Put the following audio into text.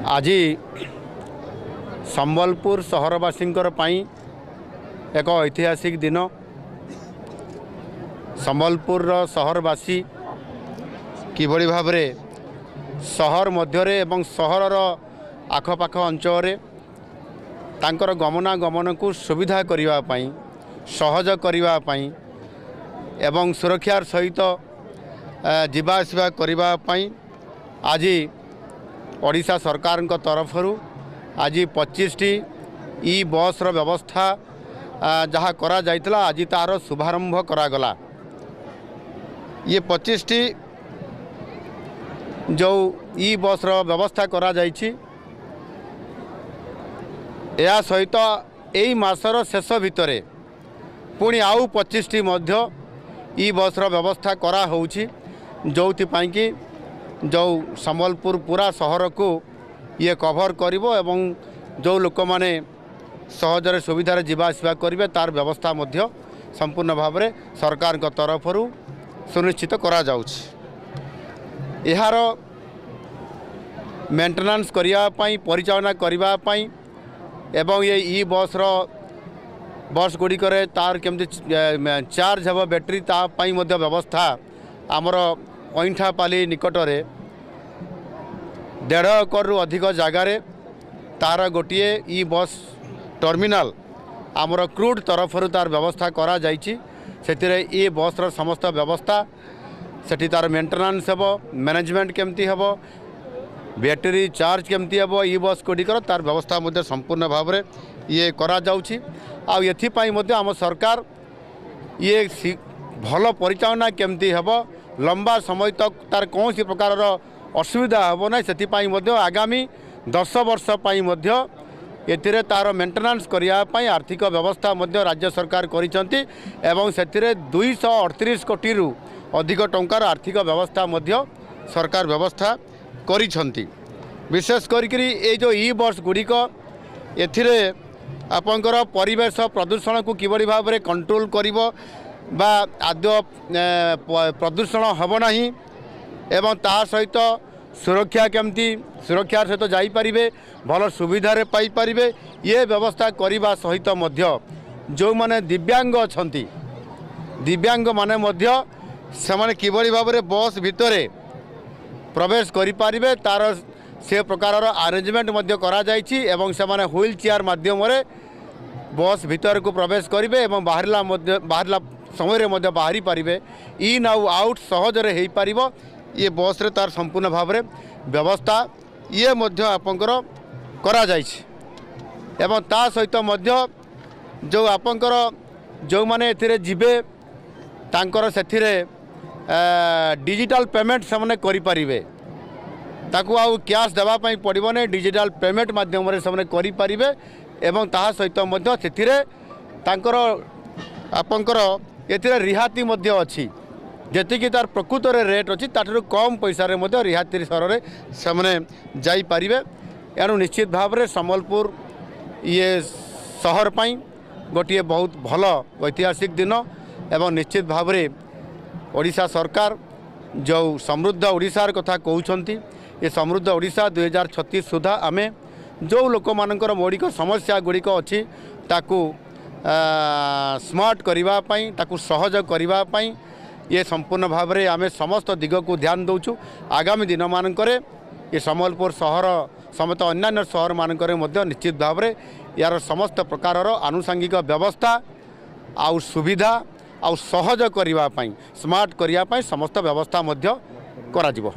आज संबलपुर सहरवासी एक ऐतिहासिक दिन। संबलपुर सहरवासी किभली भाव सहर मध्य एवं सहरर आखपाख अंचल तांकर गमनागमन को सुविधा करने सहज करने एवं सुरक्षार सहित जीवा आसवा करने आज ओडिशा सरकार तरफ आज 25 ई बस व्यवस्था जहाँ करा जाइतला आज तार शुभारंभ करागला। ये 25 जो ई बस व्यवस्था करा जाइछि या सहित यही मासर शेष भितरे पुणी आउ 25 मध्य ई बस व्यवस्था करा होउछि जोथि पाई कि जो संबलपुर पूरा सहर को ये कभर करिवो एवं जो लोक माने सहजरे सुविधार जीवा आसवा करेंगे तार व्यवस्था मध्य संपूर्ण भाव में सरकार तरफ सुनिश्चित करा जाउछि। यार मेंटेनेंस करने परिचालना करने एवं ये ई बस गुड़िक तार केमती चार्ज हे बैटेरी तापाई मध्य व्यवस्था आमर अईंठापाली निकट में 1.5 एकर अधिक जगार तार गोटे ई बस टर्मिनाल आमर क्रूड तरफ तार व्यवस्था करा जाइछि। सेतिरे ई बस समस्त व्यवस्था सेठी तार मेंटेनेंस हेबो मैनेजमेंट केमती हेबो बैटेरी चार्ज केमती हेबो ई बस गुड़िकर तार व्यवस्था मध्य संपूर्ण भाव में ये करा जाउछि। आ एथिपाई मध्य आम सरकार ये भल परिचालना केमती हेबो लंबा समय तक तार कौन सी प्रकार असुविधा हेबो ना सेथिपाई मध्य आगामी 10 वर्ष पाई मध्य एथिरे तार मेंटेनेंस करने आर्थिक व्यवस्था मध्य राज्य सरकार करिसंती एवं सेथिरे 238 कोटी रु अधिक टंकार आर्थिक व्यवस्था मध्य सरकार व्यवस्था करिसंती। विशेष करी ये जो ई बस गुड़िक एथिरे आपनकर परिवेश प्रदूषण को किभली भाव में कंट्रोल करिवो बा आद्य प्रदूषण हेबो नाही एवं ता सहित सुरक्षा केमती सुरक्षा सहित जाईपारे भल सुविधार पाइपारे ये व्यवस्था करने सहित मध्य जो माने दिव्यांग अछंती दिव्यांग माने मध्य से किभली भाव में बस भितर प्रवेश करें तार से प्रकार अरेंजमेंट मध्य करा जाइछि एवं से माने व्हील चेयर माध्यम बस भितर को प्रवेश करेंगे एवं बाहरला समय मध्य बाहरी पारे इन आउट सहजरे हो पार ये बस रे तार संपूर्ण भाव में व्यवस्था ये मध्य आपंकर करा जाइछि एवं ता सहित मध्य जो आपंकर जो माने एथिरे जिबे तांकर सेथिरे डिजिटल पेमेंट से माने करि पारिबे ताकू आउ कैश देवा पई पड़िबो नै डिजिटल पेमेंट माध्यम रे से करि पारिबे एवं ता सहित मध्य सेथिरे तांकर आपंकर एथिरे रिहाती मध्य अछि जेतिकी तार प्रकृत रेट अच्छी ताठू कम पैसा रिहाती सर से जाई पारिबे। एणु निश्चित भाव में संबलपुर ये सहर पाई गोटे बहुत भल ऐतिहासिक दिन एवं निश्चित भाव में ओडिशा सरकार जो समृद्ध ओडिशार कथा कहउछंती ये समृद्ध ओडिशा 2036 सुधा आमे जो लोक मानकर मौलिक समस्या गुड़िक अच्छी ताकू स्मार्ट करने ताकू सहज करने ये संपूर्ण भाव में आम समस्त दिग को ध्यान दौचु। आगामी दिन मानक ये संबलपुर सहर समेत अन्य सहर मानक निश्चित भाव में यार समस्त प्रकार आनुषंगिक व्यवस्था आउ सुविधा आउ सहज करने स्मार्ट करने समस्त व्यवस्था करा जिवो।